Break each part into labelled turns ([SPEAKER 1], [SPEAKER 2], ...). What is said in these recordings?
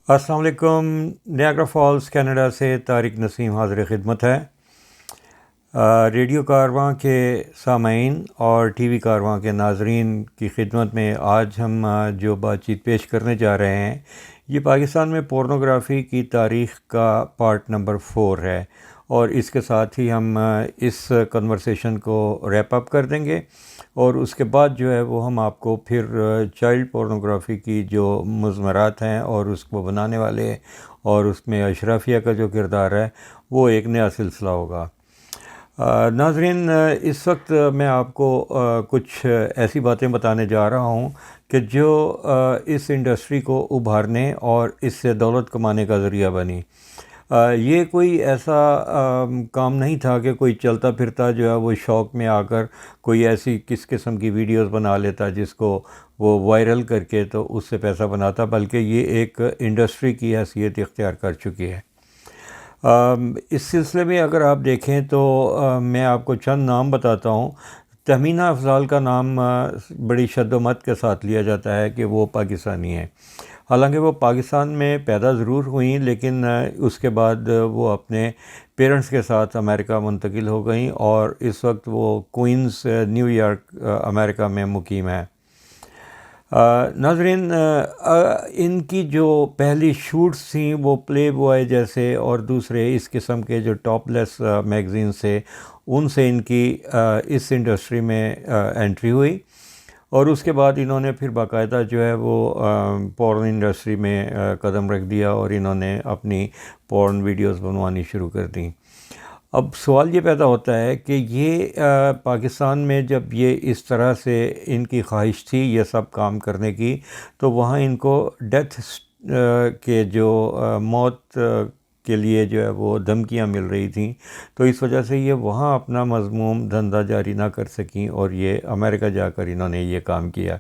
[SPEAKER 1] अस्सलाम वालेकुम। Niagara Falls Canada से तारिक नसीम हाज़िर खिदमत है। रेडियो कारवां के सामीन और टीवी कारवां के नाजरीन की खिदमत में आज हम जो बातचीत पेश करने जा रहे हैं ये पाकिस्तान में पोर्नोग्राफ़ी की तारीख़ का पार्ट नंबर 4 है और इसके साथ ही हम इस कन्वर्सेशन को रैप अप कर देंगे और उसके बाद जो है वो हम आपको फिर चाइल्ड पोर्नोग्राफ़ी की जो मुज़मरात हैं और उसको बनाने वाले और उसमें अशराफिया का जो किरदार है वो एक नया सिलसिला होगा। नाज़रीन, इस वक्त मैं आपको कुछ ऐसी बातें बताने जा रहा हूँ कि जो इस इंडस्ट्री को उभारने और इससे दौलत कमाने का ज़रिया बनी। ये कोई ऐसा काम नहीं था कि कोई चलता फिरता जो है वो शौक़ में आकर कोई ऐसी किस किस्म की वीडियोस बना लेता जिसको वो वायरल करके तो उससे पैसा बनाता, बल्कि ये एक इंडस्ट्री की हैसियत इख्तियार कर चुकी है। इस सिलसिले में अगर आप देखें तो मैं आपको चंद नाम बताता हूँ। तहमीना अफ़ज़ाल का नाम बड़ी शद्दोमत के साथ लिया जाता है कि वो पाकिस्तानी है। हालांकि वो पाकिस्तान में पैदा ज़रूर हुई लेकिन उसके बाद वो अपने पेरेंट्स के साथ अमेरिका मुंतकिल हो गई और इस वक्त वो क्वींस न्यूयॉर्क अमेरिका में मुकीम है। नाज़रीन, इनकी जो पहली शूट्स थी वो प्ले बॉय जैसे और दूसरे इस किस्म के जो टॉपलेस मैगज़ीन से उनसे इनकी इस इंडस्ट्री में एंट्री हुई और उसके बाद इन्होंने फिर बाकायदा जो है वो पॉर्न इंडस्ट्री में कदम रख दिया और इन्होंने अपनी पॉर्न वीडियोस बनवानी शुरू कर दी। अब सवाल ये पैदा होता है कि ये पाकिस्तान में जब ये इस तरह से इनकी ख्वाहिश थी ये सब काम करने की तो वहाँ इनको डेथ के जो मौत के लिए जो है वो धमकियाँ मिल रही थी, तो इस वजह से ये वहाँ अपना मज़मूम धंधा जारी ना कर सकें और ये अमेरिका जाकर इन्होंने ये काम किया।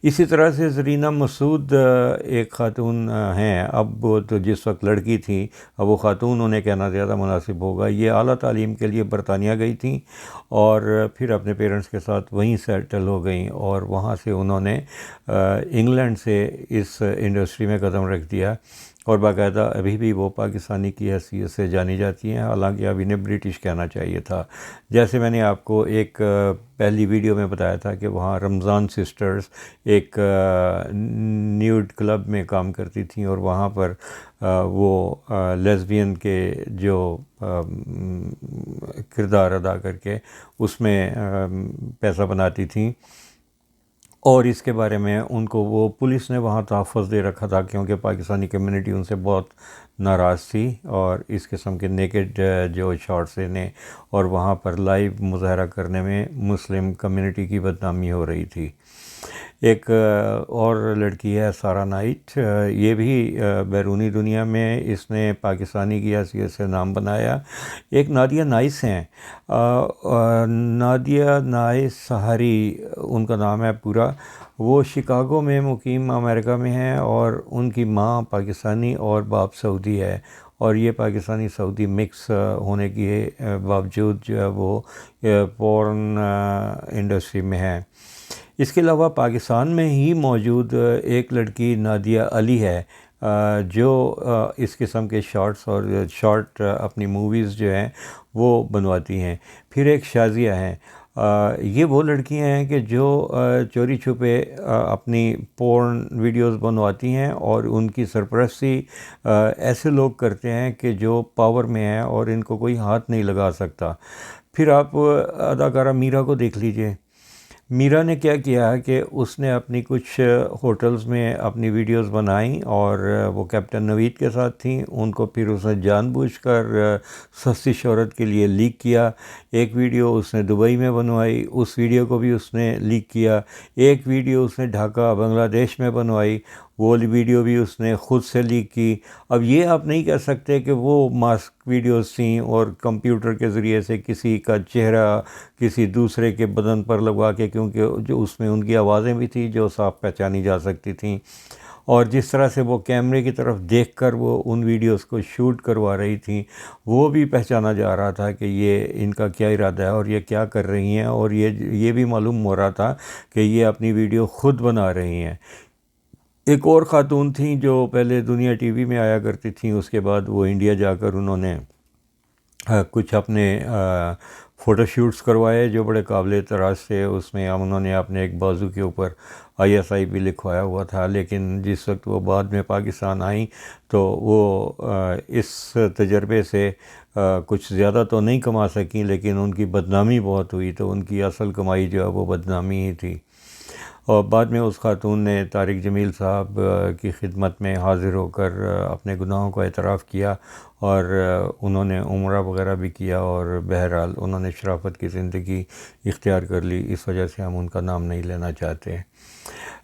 [SPEAKER 1] इसी तरह से ज़रीना मसूद एक ख़ातून हैं, अब वो तो जिस वक्त लड़की थी अब वो ख़ातून उन्हें कहना ज़्यादा मुनासिब होगा। ये आला तालीम के लिए बरतानिया गई थी और फिर अपने पेरेंट्स के साथ वहीं सेटल हो गई और वहाँ से उन्होंने इंग्लैंड से इस इंडस्ट्री में कदम रख दिया और बाकायदा अभी भी वो पाकिस्तानी की हैसियत से जानी जाती हैं, हालांकि अब इन्हें ब्रिटिश कहना चाहिए था। जैसे मैंने आपको एक पहली वीडियो में बताया था कि वहाँ रमज़ान सिस्टर्स एक न्यूड क्लब में काम करती थीं और वहाँ पर वो लेस्बियन के जो किरदार अदा करके उसमें पैसा बनाती थीं और इसके बारे में उनको वो पुलिस ने वहाँ तहफ़्फ़ुज़ दे रखा था क्योंकि पाकिस्तानी कम्युनिटी उनसे बहुत नाराज़ थी और इस किस्म के नेकेड जो शॉट्स ने और वहाँ पर लाइव मुज़ाहरा करने में मुस्लिम कम्युनिटी की बदनामी हो रही थी। एक और लड़की है सारा नाइट, ये भी बैरूनी दुनिया में इसने पाकिस्तानी की हैसियत से नाम बनाया। एक नादिया नाइस हैं, नादिया नाइस सहारी उनका नाम है पूरा। वो शिकागो में मुकीम अमेरिका में हैं और उनकी माँ पाकिस्तानी और बाप सऊदी है और ये पाकिस्तानी सऊदी मिक्स होने के बावजूद जो है वो पॉर्न इंडस्ट्री में है। इसके अलावा पाकिस्तान में ही मौजूद एक लड़की नादिया अली है जो इस किस्म के शॉर्ट्स और शॉर्ट अपनी मूवीज़ जो हैं वो बनवाती हैं। फिर एक शाज़िया हैं, ये वो लड़कियां हैं कि जो चोरी छुपे अपनी पोर्न वीडियोस बनवाती हैं और उनकी सरपरस्ती ऐसे लोग करते हैं कि जो पावर में हैं और इनको कोई हाथ नहीं लगा सकता। फिर आप अदाकारा मीरा को देख लीजिए। मीरा ने क्या किया है कि उसने अपनी कुछ होटल्स में अपनी वीडियोस बनाई और वो कैप्टन नवीद के साथ थी, उनको फिर उसने जानबूझकर सस्ती शोहरत के लिए लीक किया। एक वीडियो उसने दुबई में बनवाई, उस वीडियो को भी उसने लीक किया। एक वीडियो उसने ढाका बांग्लादेश में बनवाई, वो वीडियो भी उसने ख़ुद से लीक की। अब ये आप नहीं कह सकते कि वो मास्क वीडियोस थी और कंप्यूटर के ज़रिए से किसी का चेहरा किसी दूसरे के बदन पर लगवा के, क्योंकि जो उसमें उनकी आवाज़ें भी थी जो साफ पहचानी जा सकती थीं और जिस तरह से वो कैमरे की तरफ देखकर वो उन वीडियोस को शूट करवा रही थी वो भी पहचाना जा रहा था कि ये इनका क्या इरादा है और ये क्या कर रही हैं और ये भी मालूम हो रहा था कि ये अपनी वीडियो ख़ुद बना रही हैं। एक और ख़ातून थी जो पहले दुनिया टीवी में आया करती थी, उसके बाद वो इंडिया जाकर उन्होंने कुछ अपने फ़ोटोशूट्स करवाए जो बड़े काबिल तराश थे। उसमें हम उन्होंने अपने एक बाजू के ऊपर ISI भी लिखवाया हुआ था, लेकिन जिस वक्त वो बाद में पाकिस्तान आई तो वो इस तजर्बे से कुछ ज़्यादा तो नहीं कमा सकी, लेकिन उनकी बदनामी बहुत हुई, तो उनकी असल कमाई जो है वो बदनामी ही थी। और बाद में उस खातून ने तारिक जमील साहब की खिदमत में हाज़िर होकर अपने गुनाहों का एतराफ़ किया और उन्होंने उम्रा वग़ैरह भी किया, और बहरहाल उन्होंने शराफत की ज़िंदगी इख्तियार कर ली। इस वजह से हम उनका नाम नहीं लेना चाहते।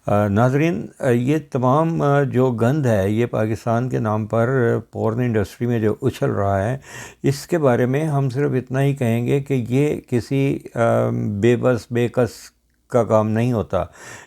[SPEAKER 1] नाज़रीन, ये तमाम जो गंद है ये पाकिस्तान के नाम पर पोर्न इंडस्ट्री में जो उछल रहा है, इसके बारे में हम सिर्फ इतना ही कहेंगे कि ये किसी बेबस बेकस का काम नहीं होता।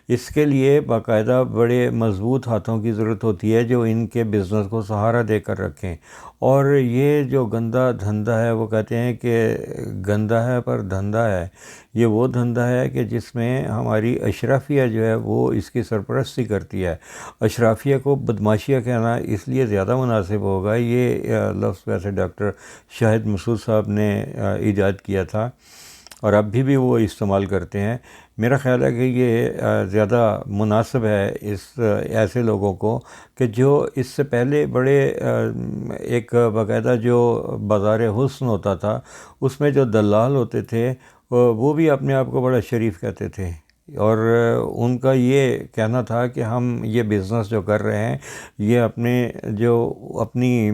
[SPEAKER 1] इसके लिए बाकायदा बड़े मज़बूत हाथों की ज़रूरत होती है जो इनके बिज़नेस को सहारा देकर रखें। और ये जो गंदा धंधा है, वो कहते हैं कि गंदा है पर धंधा है। ये वो धंधा है कि जिसमें हमारी अशराफिया जो है वो इसकी सरपरस्ती करती है। अशराफिया को बदमाशिया कहना इसलिए ज़्यादा मुनासिब होगा, ये लफ्ज़ वैसे डॉक्टर शाहिद मसूद साहब ने ईजाद किया था और अभी भी वो इस्तेमाल करते हैं। मेरा ख़्याल है कि ये ज़्यादा मुनासिब है इस ऐसे लोगों को कि जो इससे पहले बड़े एक बाकायदा जो बाज़ार हुस्न होता था उसमें जो दलाल होते थे वो भी अपने आप को बड़ा शरीफ कहते थे, और उनका ये कहना था कि हम ये बिज़नेस जो कर रहे हैं ये अपनी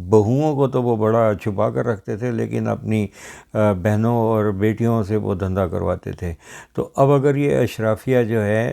[SPEAKER 1] बहुओं को तो वो बड़ा छुपा कर रखते थे, लेकिन अपनी बहनों और बेटियों से वो धंधा करवाते थे। तो अब अगर ये अशराफिया जो है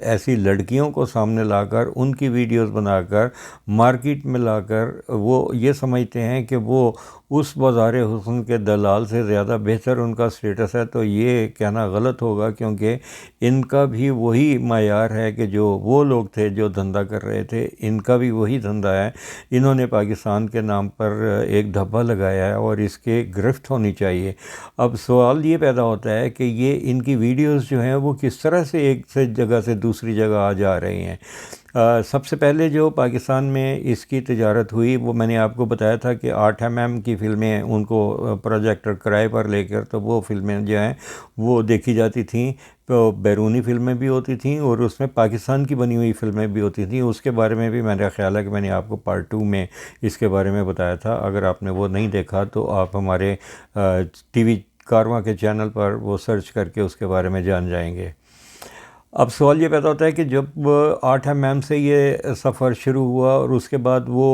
[SPEAKER 1] ऐसी लड़कियों को सामने लाकर उनकी वीडियोस बनाकर मार्केट में लाकर वो ये समझते हैं कि वो उस बाज़ार हुस्न के दलाल से ज़्यादा बेहतर उनका स्टेटस है, तो ये कहना गलत होगा, क्योंकि इनका भी वही मायार है कि जो वो लोग थे जो धंधा कर रहे थे, इनका भी वही धंधा है। इन्होंने पाकिस्तान के नाम पर एक धब्बा लगाया है और इसके गिरफ्त होनी चाहिए। अब सवाल ये पैदा होता है कि ये इनकी वीडियोस जो हैं वो किस तरह से एक से जगह से दूसरी जगह आ जा रही हैं। सबसे पहले जो पाकिस्तान में इसकी तिजारत हुई वो मैंने आपको बताया था कि 8mm की फ़िल्में उनको प्रोजेक्टर किराए पर लेकर, तो वो फ़िल्में जो हैं वो देखी जाती थीं। तो बैरूनी फ़िल्में भी होती थीं और उसमें पाकिस्तान की बनी हुई फ़िल्में भी होती थीं। उसके बारे में भी मेरा ख़्याल है कि मैंने आपको पार्ट 2 में इसके बारे में बताया था। अगर आपने वो नहीं देखा तो आप हमारे TV कारवां के चैनल पर वो सर्च करके उसके बारे में जान जाएंगे। अब सवाल ये पैदा होता है कि जब 8mm से ये सफ़र शुरू हुआ और उसके बाद वो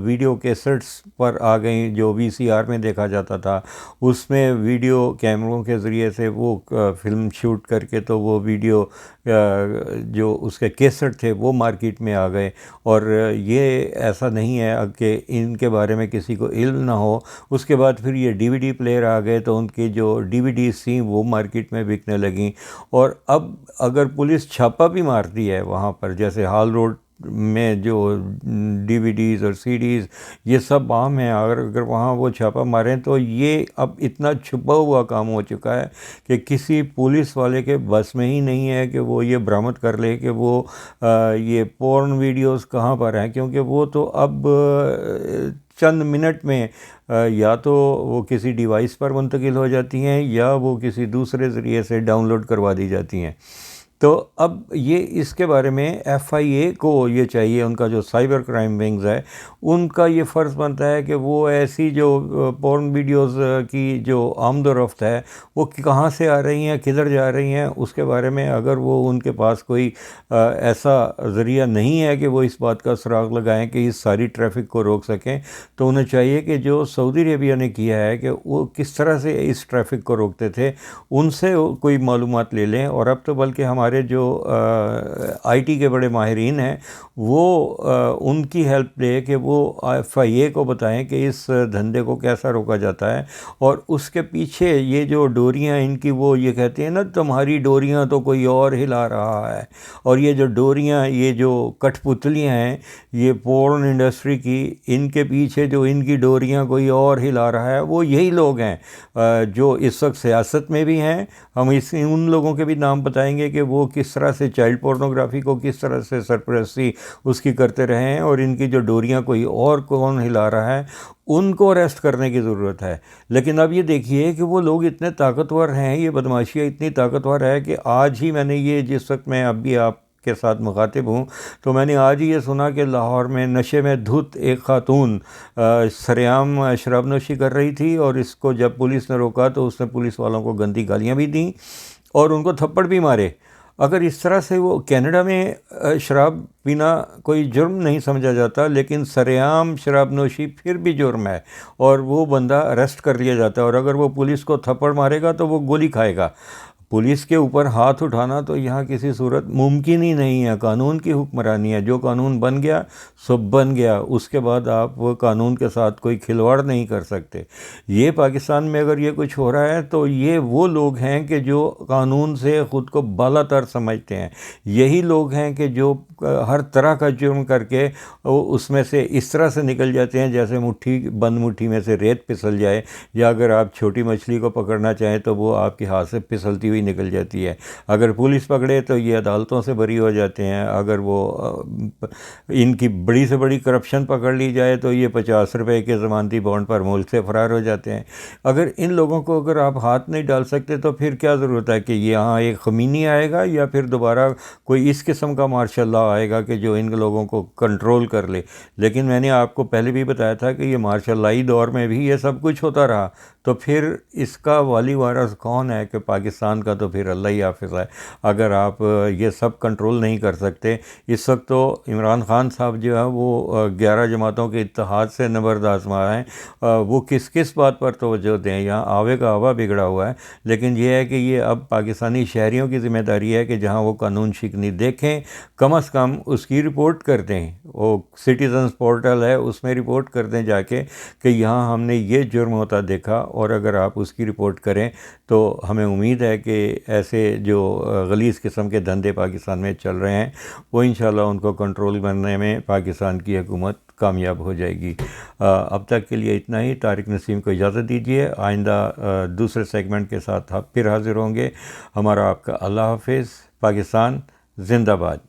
[SPEAKER 1] वीडियो कैसेट्स पर आ गई जो VCR में देखा जाता था, उसमें वीडियो कैमरों के ज़रिए से वो फ़िल्म शूट करके तो वो वीडियो जो उसके कैसेट थे वो मार्केट में आ गए। और ये ऐसा नहीं है कि इनके बारे में किसी को इल्म ना हो। उसके बाद फिर ये DVD प्लेयर आ गए तो उनकी जो DVDs थी वो मार्केट में बिकने लगीं। और अब अगर पुलिस छापा भी मारती है वहाँ पर, जैसे हाल रोड में जो DVDs और CDs ये सब आम हैं, अगर वहाँ वो छापा मारें तो ये अब इतना छुपा हुआ काम हो चुका है कि किसी पुलिस वाले के बस में ही नहीं है कि वो ये बरामद कर ले कि वो ये पोर्न वीडियोस कहाँ पर हैं, क्योंकि वो तो अब चंद मिनट में या तो वो किसी डिवाइस पर मुंतकिल हो जाती हैं या वो किसी दूसरे ज़रिए से डाउनलोड करवा दी जाती हैं। तो अब ये इसके बारे में FIA को ये चाहिए, उनका जो साइबर क्राइम विंग्स है उनका ये फ़र्ज़ बनता है कि वो ऐसी जो पोर्न वीडियोस की जो आमदोरफ्त है वो कहाँ से आ रही हैं, किधर जा रही हैं, उसके बारे में अगर वो उनके पास कोई ऐसा ज़रिया नहीं है कि वो इस बात का सुराग लगाएं कि इस सारी ट्रैफिक को रोक सकें, तो उन्हें चाहिए कि जो सऊदी अरेबिया ने किया है कि वो किस तरह से इस ट्रैफिक को रोकते थे उनसे कोई मालूमात ले लें। और अब तो बल्कि हमारे जो IT के बड़े माहिरीन हैं वो उनकी हेल्प ले कि वो FIA को बताएं कि इस धंधे को कैसा रोका जाता है। और उसके पीछे ये जो डोरियां इनकी, वो ये कहते हैं ना, तुम्हारी डोरियां तो कोई और हिला रहा है। और ये जो डोरियां, ये जो कठपुतलियां हैं ये पोर्न इंडस्ट्री की, इनके पीछे जो इनकी डोरियां कोई और हिला रहा है वो यही लोग हैं जो इस वक्त सियासत में भी हैं। हम उन लोगों के भी नाम बताएंगे कि वो वो किस तरह से चाइल्ड पोर्नोग्राफी को किस तरह से सरपरस्ती उसकी करते रहे हैं, और इनकी जो डोरियां कोई और कौन हिला रहा है, उनको अरेस्ट करने की ज़रूरत है। लेकिन अब ये देखिए कि वो लोग इतने ताकतवर हैं, ये बदमाशियाँ इतनी ताकतवर है कि आज ही मैंने ये, जिस वक्त मैं अब भी आप के साथ मुखातिब हूँ, तो मैंने आज ही ये सुना कि लाहौर में नशे में धुत एक खातून सरेआम शराब नोशी कर रही थी, और इसको जब पुलिस ने रोका तो उसने पुलिस वालों को गंदी गालियाँ भी दी और उनको थप्पड़ भी मारे। अगर इस तरह से वो कनाडा में शराब पीना कोई जुर्म नहीं समझा जाता, लेकिन सरेआम शराब नोशी फिर भी जुर्म है, और वो बंदा अरेस्ट कर लिया जाता है, और अगर वो पुलिस को थप्पड़ मारेगा तो वो गोली खाएगा। पुलिस के ऊपर हाथ उठाना तो यहाँ किसी सूरत मुमकिन ही नहीं है। कानून की हुक्मरानी है, जो कानून बन गया सो बन गया, उसके बाद आप वो कानून के साथ कोई खिलवाड़ नहीं कर सकते। ये पाकिस्तान में अगर ये कुछ हो रहा है तो ये वो लोग हैं कि जो कानून से ख़ुद को बालातर समझते हैं, यही लोग हैं कि जो हर तरह का जुर्म करके उसमें से इस तरह से निकल जाते हैं जैसे बंद मुट्ठी में से रेत फिसल जाए, या अगर आप छोटी मछली को पकड़ना चाहें तो वो आपके हाथ से फिसलती हुई निकल जाती है। अगर पुलिस पकड़े तो ये अदालतों से बरी हो जाते हैं। अगर वो इनकी बड़ी से बड़ी करप्शन पकड़ ली जाए तो ये 50 रुपए के ज़मानती बॉन्ड पर मुल्क से फ़रार हो जाते हैं। अगर इन लोगों को अगर आप हाथ नहीं डाल सकते तो फिर क्या ज़रूरत है कि यहाँ एक ख़मीनी आएगा या फिर दोबारा कोई इस किस्म का मार्शल लॉ आएगा कि जो इन लोगों को कंट्रोल कर ले। लेकिन मैंने आपको पहले भी बताया था कि ये मार्शल लाई दौर में भी ये सब कुछ होता रहा, तो फिर इसका वाली वारस कौन है कि पाकिस्तान का तो फिर अल्लाह ही हाफ़िज़ है। अगर आप ये सब कंट्रोल नहीं कर सकते, इस वक्त तो इमरान ख़ान साहब जो है वो 11 जमातों के इत्तेहाद से नंबरद आज़मा हैं, वो किस किस बात पर तवज्जो दें। यहाँ आवे का हवा बिगड़ा हुआ है। लेकिन ये है कि ये अब पाकिस्तानी शहरियों की ज़िम्मेदारी है कि जहाँ वो कानून शिकनी देखें, कम अज़ कम उसकी रिपोर्ट कर दें। वो सिटीज़न्स पोर्टल है, उसमें रिपोर्ट कर दें जाके कि यहाँ हमने ये जुर्म होता देखा, और अगर आप उसकी रिपोर्ट करें तो हमें उम्मीद है कि ऐसे जो गलीज़ किस्म के धंधे पाकिस्तान में चल रहे हैं वो इंशाल्लाह उनको कंट्रोल करने में पाकिस्तान की हुकूमत कामयाब हो जाएगी। अब तक के लिए इतना ही। तारिक नसीम को इजाज़त दीजिए। आइंदा दूसरे सेगमेंट के साथ आप फिर हाज़िर होंगे। हमारा आपका अल्लाह हाफ़िज़। पाकिस्तान जिंदाबाद।